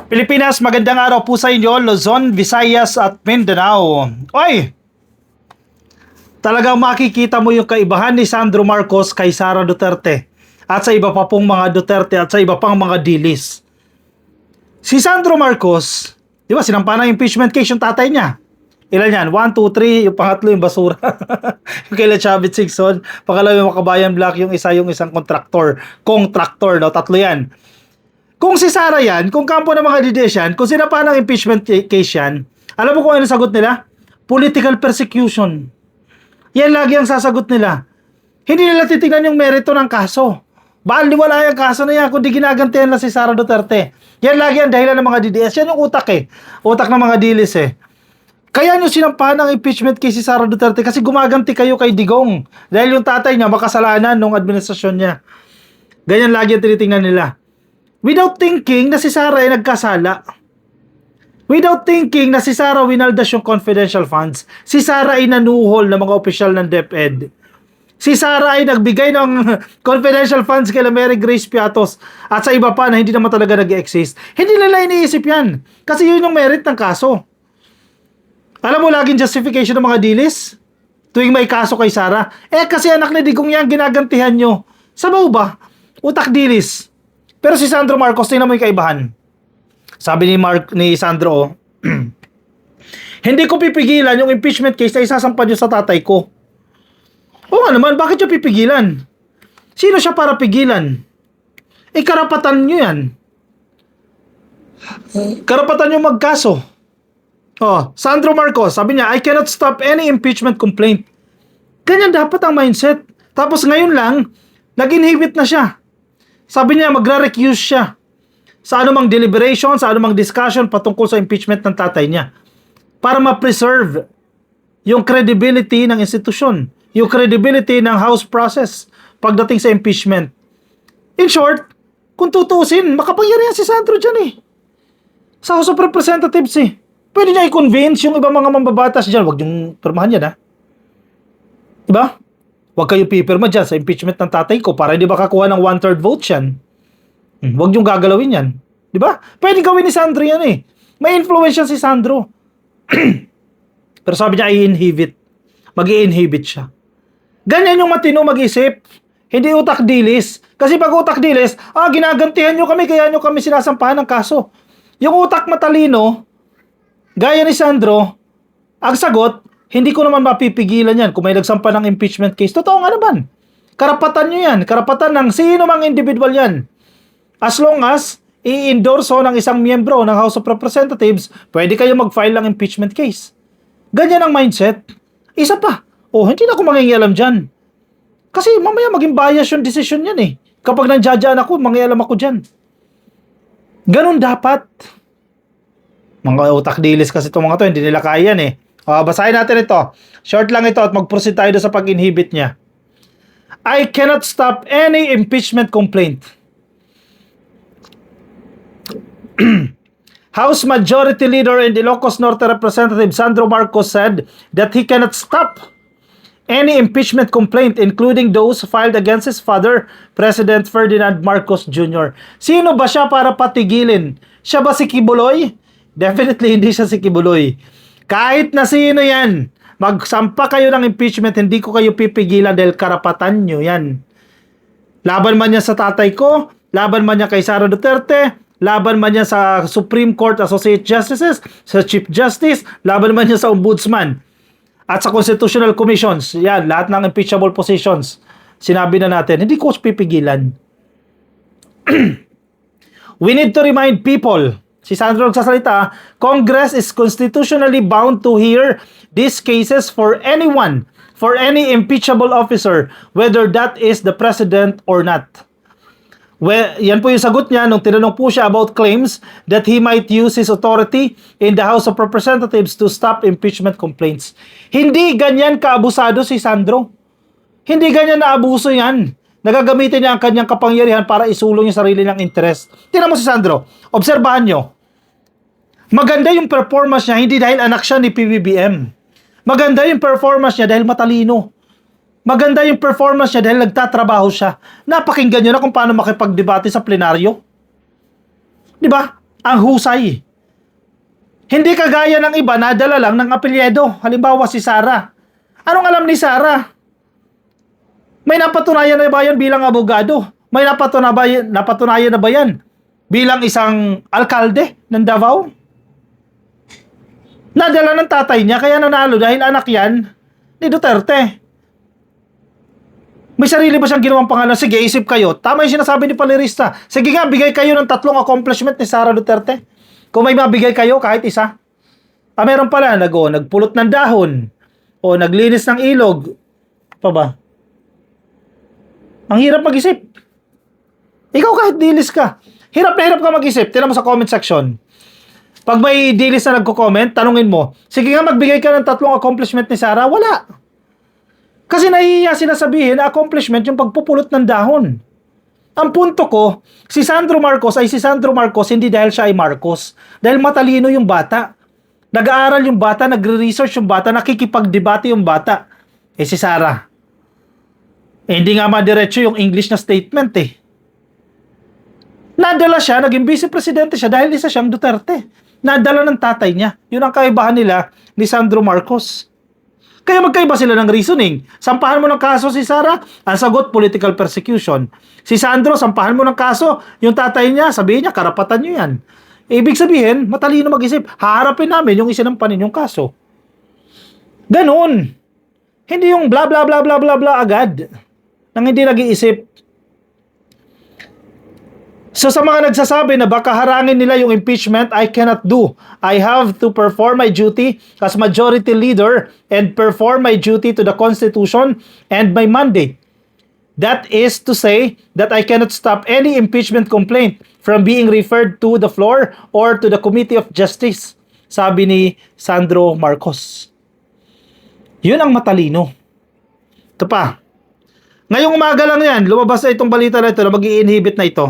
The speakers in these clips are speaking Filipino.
Pilipinas, magandang araw po sa inyo, Luzon, Visayas at Mindanao. Oy! Talagang makikita mo yung kaibahan ni Sandro Marcos kay Sara Duterte at sa iba pa pong mga Duterte at sa iba pang mga dilis. Si Sandro Marcos, di ba, sinampa ng impeachment case yung tatay niya. Ilan yan? 1, 2, 3, yung pangatlo yung basura. Yung kailan Chavit Singson, pangalawa yung Makabayan Black, yung isang kontraktor, no? Tatlo yan. Kung si Sara yan, kung kampo ng mga dides yan, kung sinampa ng impeachment case yan, alam mo kung ano sagot nila? Political persecution. Yan lagi ang sasagot nila. Hindi nila titignan yung merito ng kaso. Baliwala yung kaso na yan, kundi ginagantihan na si Sara Duterte. Yan lagi ang dahilan ng mga DDS. Yan yung utak eh. Utak ng mga dilis eh. Kaya nyo sinampahan ng impeachment case si Sara Duterte kasi gumaganti kayo kay Digong. Dahil yung tatay niya makasalanan nung administrasyon niya. Ganyan lagi ang tinitingnan nila. Without thinking na si Sara ay nagkasala. Without thinking na si Sara winaldas yung confidential funds. Si Sara ay nanuhol ng mga opisyal ng DepEd. Si Sara ay nagbigay ng confidential funds kay Mary Grace Piatos at sa iba pa na hindi naman talaga nag-exist. Hindi nila iniisip yan. Kasi yun yung merit ng kaso. Alam mo laging justification ng mga dilis? Tuwing may kaso kay Sara. Kasi anak ni Digong yan, ginagantihan nyo. Sabaw ba? Utak dilis. Pero si Sandro Marcos, tingnan mo yung kaibahan. Sabi ni Sandro, hindi ko pipigilan yung impeachment case na isasampa nyo sa tatay ko. O nga naman, bakit nyo pipigilan? Sino siya para pigilan? Karapatan nyo yan. Karapatan nyo magkaso. Sandro Marcos, sabi niya, I cannot stop any impeachment complaint. Ganyan dapat ang mindset. Tapos ngayon lang, nag-inhibit na siya. Sabi niya, magre-recuse siya sa anumang deliberation, sa anumang discussion patungkol sa impeachment ng tatay niya. Para ma-preserve yung credibility ng institusyon, yung credibility ng House process pagdating sa impeachment. In short, kung tutusin, makapangyarihan si Sandro dyan eh. Sa House of Representatives eh. Pwede niya i-convince yung ibang mga mambabatas dyan. Huwag niyong pirmahan yan ha. Diba? Huwag kayo pipirma dyan sa impeachment ng tatay ko para hindi makakuha ng 1/3 vote yan. Huwag niyong gagalawin yan. Diba? Pwede gawin ni Sandro yan eh. May influence si Sandro. Pero sabi niya, i-inhibit. Mag-i-inhibit siya. Ganyan yung matino mag-isip. Hindi utak dilis. Kasi pag utak dilis, ginagantihan nyo kami, kaya nyo kami sinasampahan ng kaso. Yung utak matalino, gaya ni Sandro, ang sagot, hindi ko naman mapipigilan yan kung may nagsampa ng impeachment case. Totoo nga naman. Karapatan nyo yan. Karapatan ng sino mang individual yan. As long as i-endorso ng isang miyembro ng House of Representatives, pwede kayo mag-file ng impeachment case. Ganyan ang mindset. Isa pa, hindi na ako mangingialam dyan. Kasi mamaya maging bias yung decision yan eh. Kapag nandiyan ako, mangingialam ako dyan. Ganun dapat. Mga utak dilis kasi itong mga to, hindi nila kaya yan eh. Basahin natin ito. Short lang ito at mag-proceed tayo sa pag-inhibit niya. I cannot stop any impeachment complaint. House Majority Leader and Ilocos Norte Representative Sandro Marcos said that he cannot stop any impeachment complaint including those filed against his father, President Ferdinand Marcos Jr. Sino ba siya para patigilin? Siya ba si Kibuloy? Definitely hindi siya si Kibuloy. Kahit na sino yan, magsampa kayo ng impeachment, hindi ko kayo pipigilan dahil karapatan nyo yan. Laban man niya sa tatay ko, laban man niya kay Sara Duterte, laban man niya sa Supreme Court Associate Justices, sa Chief Justice, laban man niya sa Ombudsman, at sa Constitutional Commissions. Yan, lahat ng impeachable positions. Sinabi na natin, hindi ko pipigilan. We need to remind people, si Sandro nagsasalita, Congress is constitutionally bound to hear these cases for anyone, for any impeachable officer, whether that is the president or not. Yan po yung sagot niya nung tinanong po siya about claims that he might use his authority in the House of Representatives to stop impeachment complaints. Hindi ganyan kaabusado si Sandro. Hindi ganyan na abuso yan. Nagagamitin niya ang kanyang kapangyarihan para isulong yung sarili ng interest. Tingnan mo si Sandro. Obserbahan nyo. Maganda yung performance niya hindi dahil anak siya ni PBBM. Maganda yung performance niya dahil matalino. Maganda yung performance niya dahil nagtatrabaho siya. Napakinggan nyo na kung paano makipagdebate sa plenaryo. Di ba? ang husay. Hindi kagaya ng iba, nadala lang ng apelyido. Halimbawa si Sara. Anong alam ni Sara? May napatunayan na ba yan bilang abogado? May napatunayan na ba yan bilang isang alkalde ng Davao? Nadala ng tatay niya, kaya nanalo dahil anak yan ni Duterte. May sarili ba siyang ginawang pangalan? Sige, isip kayo. Tama yung sinasabi ni Palerista. Sige nga, bigay kayo ng 3 accomplishment ni Sara Duterte. Kung may mabigay kayo, kahit isa. Meron pala, nagpulot ng dahon. O naglinis ng ilog. Pa ba? Ang hirap mag-isip. Ikaw kahit dilis ka. Hirap na hirap ka mag-isip. Tignan mo sa comment section. Pag may dilis na nagko-comment, tanungin mo, sige nga magbigay ka ng 3 accomplishment ni Sara. Wala. Kasi nahihiya sinasabihin na accomplishment yung pagpupulot ng dahon. Ang punto ko, si Sandro Marcos ay si Sandro Marcos hindi dahil siya ay Marcos. Dahil matalino yung bata. Nag-aaral yung bata, nagre-research yung bata, nakikipagdebate yung bata. Si Sara. Hindi nga madiretso yung English na statement Nadala siya, naging vice presidente siya dahil isa siyang Duterte. Nadala ng tatay niya. Yun ang kaibahan nila ni Sandro Marcos. Kaya magkaiba sila ng reasoning. Sampahan mo ng kaso si Sara, ang sagot, political persecution. Si Sandro, sampahan mo ng kaso, yung tatay niya, sabihin niya, karapatan niyo yan. Ibig sabihin, matalino mag-isip, haharapin namin yung isinampanin yung kaso. Ganun. Hindi yung bla bla bla bla bla bla agad. Nang hindi nag-iisip. So sa mga nagsasabi na baka harangin nila yung impeachment, I cannot do. I have to perform my duty as majority leader and perform my duty to the Constitution and my mandate. That is to say that I cannot stop any impeachment complaint from being referred to the floor or to the Committee of Justice, sabi ni Sandro Marcos. Yun ang matalino. Ito pa. Ngayong umaga lang yan, lumabas na itong balita na ito na mag-i-inhibit na ito.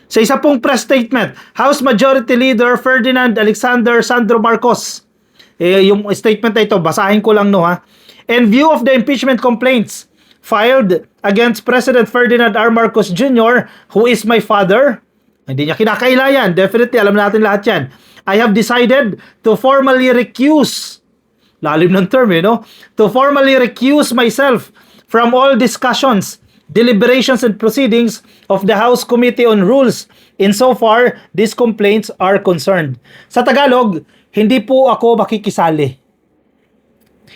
Sa isa pong press statement, House Majority Leader Ferdinand Alexander Sandro Marcos. Yung statement na ito, basahin ko lang In view of the impeachment complaints filed against President Ferdinand R. Marcos Jr., who is my father, hindi niya kinakaila yan, definitely alam natin lahat yan. I have decided to formally recuse, lalim ng term to formally recuse myself from all discussions, deliberations and proceedings of the House Committee on Rules insofar these complaints are concerned. Sa Tagalog, hindi po ako makikisali.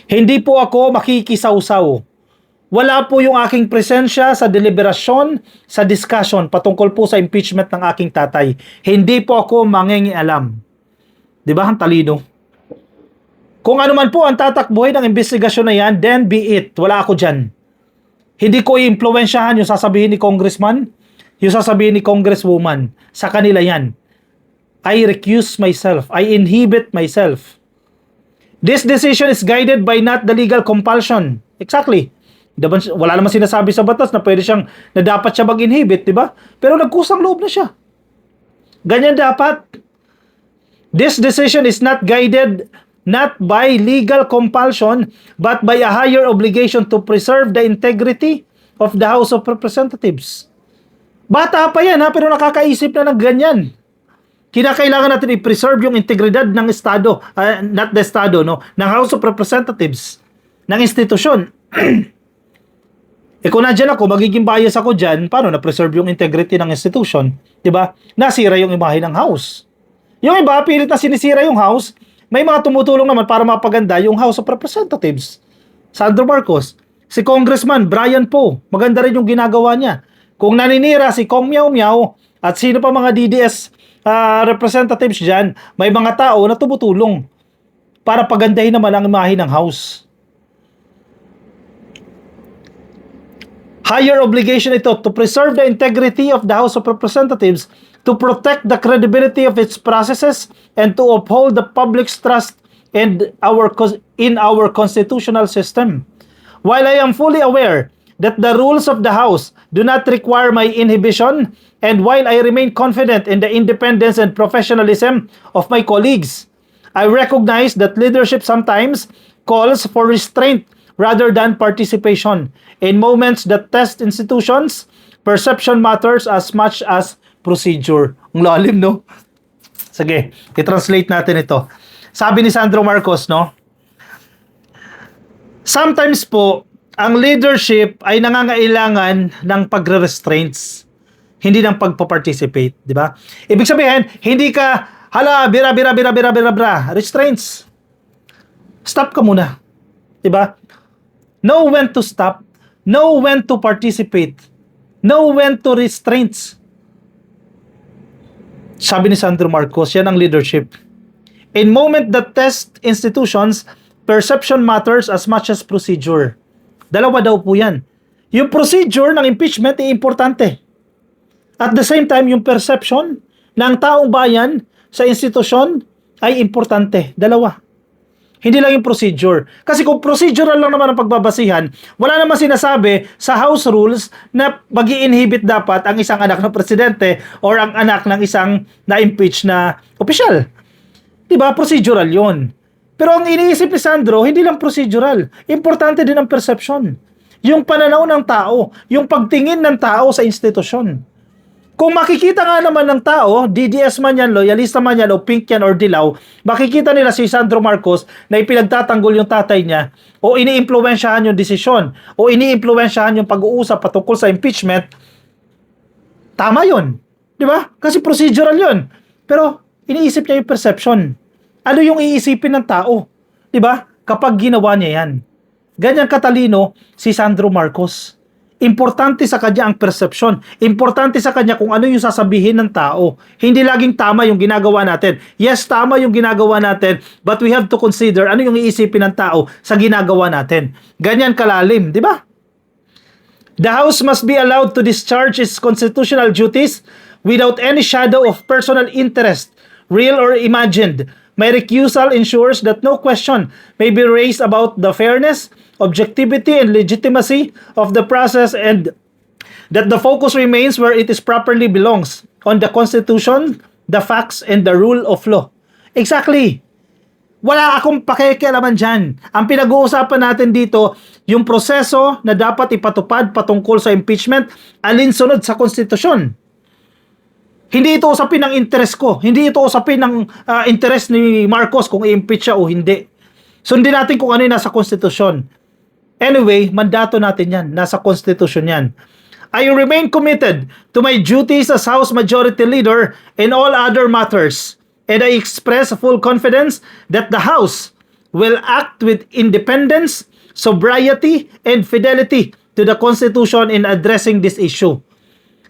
Hindi po ako makikisawsaw. Wala po yung aking presensya sa deliberasyon, sa discussion patungkol po sa impeachment ng aking tatay. Hindi po ako mangingialam. Di ba? Ang talino. Kung ano man po ang tatakbuhin ng investigasyon na yan, then be it. Wala ako dyan. Hindi ko i-impluwensyahan yung sasabihin ni congressman, yung sasabihin ni congresswoman. Sa kanila yan. I recuse myself. I inhibit myself. This decision is guided by not the legal compulsion. Exactly. Wala naman sinasabi sa batas na pwede siyang, na dapat siya mag-inhibit, di ba? Pero nagkusang loob na siya. Ganyan dapat. This decision is not guided not by legal compulsion, but by a higher obligation to preserve the integrity of the House of Representatives. Bata pa yan pero nakakaisip na ng ganyan. Kinakailangan natin i-preserve yung integridad ng Estado, not the Estado, ng House of Representatives, ng institusyon. Kung nandyan ako, magiging bias ako dyan, paano na-preserve yung integrity ng institution? Diba? Nasira yung imahe ng House. Yung iba, pilit na sinisira yung House, may mga tumutulong naman para mapaganda yung House of Representatives. Sandro Marcos, si Congressman Brian Poe, maganda rin yung ginagawa niya. Kung naninira si Kong Miao Miao at sino pa mga DDS representatives dyan, may mga tao na tumutulong para pagandahin naman ang imahe ng House. Higher obligation ito to preserve the integrity of the House of Representatives, to protect the credibility of its processes, and to uphold the public's trust in our constitutional system. While I am fully aware that the rules of the House do not require my inhibition, and while I remain confident in the independence and professionalism of my colleagues, I recognize that leadership sometimes calls for restraint rather than participation. In moments that test institutions, perception matters as much as procedure. Ang lalim, no? Sige, i-translate natin ito. Sabi ni Sandro Marcos, no? Sometimes po, ang leadership ay nangangailangan ng pagre-restraints, hindi ng pagpa-participate, di ba? Ibig sabihin, hindi ka, bira, restraints. Stop ka muna, di ba? Know when to stop, know when to participate, know when to restraints. Sabi ni Sandro Marcos, yan ang leadership. In moment that test institutions, perception matters as much as procedure. Dalawa daw po yan. Yung procedure ng impeachment ay importante. At the same time, yung perception ng taong bayan sa institusyon ay importante. Dalawa. Hindi lang yung procedure. Kasi kung procedural lang naman ang pagbabasihan, wala naman sinasabi sa House Rules na mag-i-inhibit dapat ang isang anak ng presidente or ang anak ng isang na-impeach na opisyal. Diba? Procedural yon. Pero ang iniisip ni Sandro, hindi lang procedural. Importante din ang perception. Yung pananaw ng tao, yung pagtingin ng tao sa institusyon. Kung makikita nga naman ng tao, DDS man yan, loyalista man yan, o pink yan, or dilaw, makikita nila si Sandro Marcos na ipinagtatanggol yung tatay niya, o ini-impluwensyahan yung desisyon, o ini-impluwensyahan yung pag-uusap patungkol sa impeachment, tama yun. Di ba? Kasi procedural yun. Pero iniisip niya yung perception. Ano yung iisipin ng tao? 'Di ba? Kapag ginawa niya 'yan. Ganyan katalino si Sandro Marcos. Importante sa kanya ang perception. Importante sa kanya kung ano yung sasabihin ng tao. Hindi laging tama yung ginagawa natin. Yes, tama yung ginagawa natin, but we have to consider ano yung iisipin ng tao sa ginagawa natin. Ganyan kalalim, 'di ba? The House must be allowed to discharge its constitutional duties without any shadow of personal interest, real or imagined. My recusal ensures that no question may be raised about the fairness, objectivity, and legitimacy of the process, and that the focus remains where it is properly belongs, on the Constitution, the facts, and the rule of law. Exactly. Wala akong pakikialaman dyan. Ang pinag-uusapan natin dito, yung proseso na dapat ipatupad patungkol sa impeachment, alinsunod sa konstitusyon. Hindi ito usapin ng interest ko. Hindi ito usapin ng interest ni Marcos kung i-impeach siya o hindi. Sundin natin kung ano yung nasa konstitusyon. Anyway, mandato natin yan. Nasa konstitusyon yan. I remain committed to my duties as House Majority Leader in all other matters. And I express full confidence that the House will act with independence, sobriety, and fidelity to the Constitution in addressing this issue.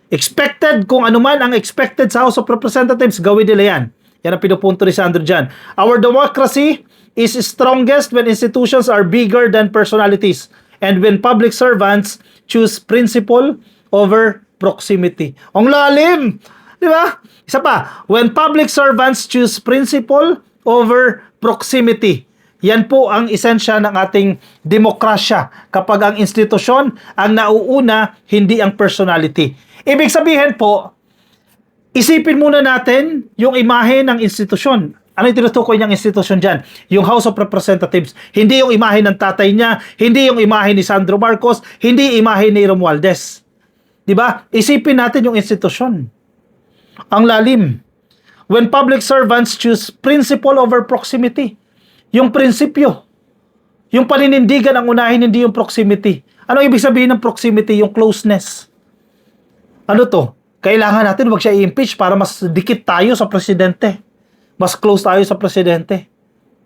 Expected, kung ano man ang expected sa House of Representatives, gawin nila yan. Yan ang pinupunto ni Sandro dyan. Our democracy is strongest when institutions are bigger than personalities and when public servants choose principle over proximity. Ang lalim! Di ba? Isa pa, when public servants choose principle over proximity. Yan po ang esensya ng ating demokrasya kapag ang institusyon ang nauuna, hindi ang personality. Ibig sabihin po, isipin muna natin yung imahe ng institusyon. Ano yung tinutukoy niyang institusyon dyan? Yung House of Representatives. Hindi yung imahe ng tatay niya, hindi yung imahe ni Sandro Marcos, hindi imahe ni Romualdez. Diba? Isipin natin yung institusyon. Ang lalim. When public servants choose principle over proximity. Yung prinsipyo. Yung paninindigan ang unahin, hindi yung proximity. Ano ibig sabihin ng proximity? Yung closeness. Ano to? Kailangan natin wag siya i-impeach para mas dikit tayo sa presidente. Mas close tayo sa presidente.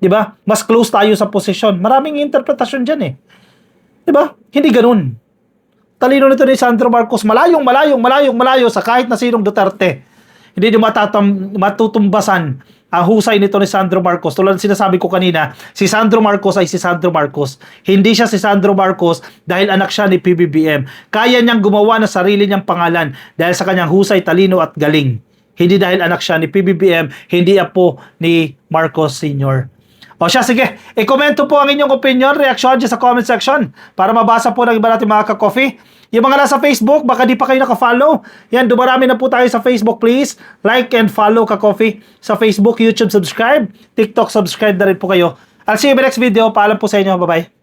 'Di ba? Mas close tayo sa posisyon. Maraming interpretasyon diyan eh. 'Di ba? Hindi ganoon. Talino nito ni Sandro Marcos, malayo sa kahit na sinong Duterte. Hindi nyo matutumbasan ang husay nito ni Sandro Marcos. Tulad ng sinasabi ko kanina, si Sandro Marcos ay si Sandro Marcos. Hindi siya si Sandro Marcos dahil anak siya ni PBBM. Kaya niyang gumawa ng sarili niyang pangalan dahil sa kanyang husay, talino at galing. Hindi dahil anak siya ni PBBM, hindi apo ni Marcos Sr. O siya, sige, i-komento po ang inyong opinion, reaksyon dyan sa comment section para mabasa po ng iba natin mga ka-coffee. Yung mga nasa Facebook, baka di pa kayo naka-follow. Yan, dumarami na po tayo sa Facebook. Please, like and follow ka-coffee sa Facebook, YouTube, subscribe. TikTok, subscribe na rin po kayo. I'll see you in the next video. Paalam po sa inyo. Bye-bye.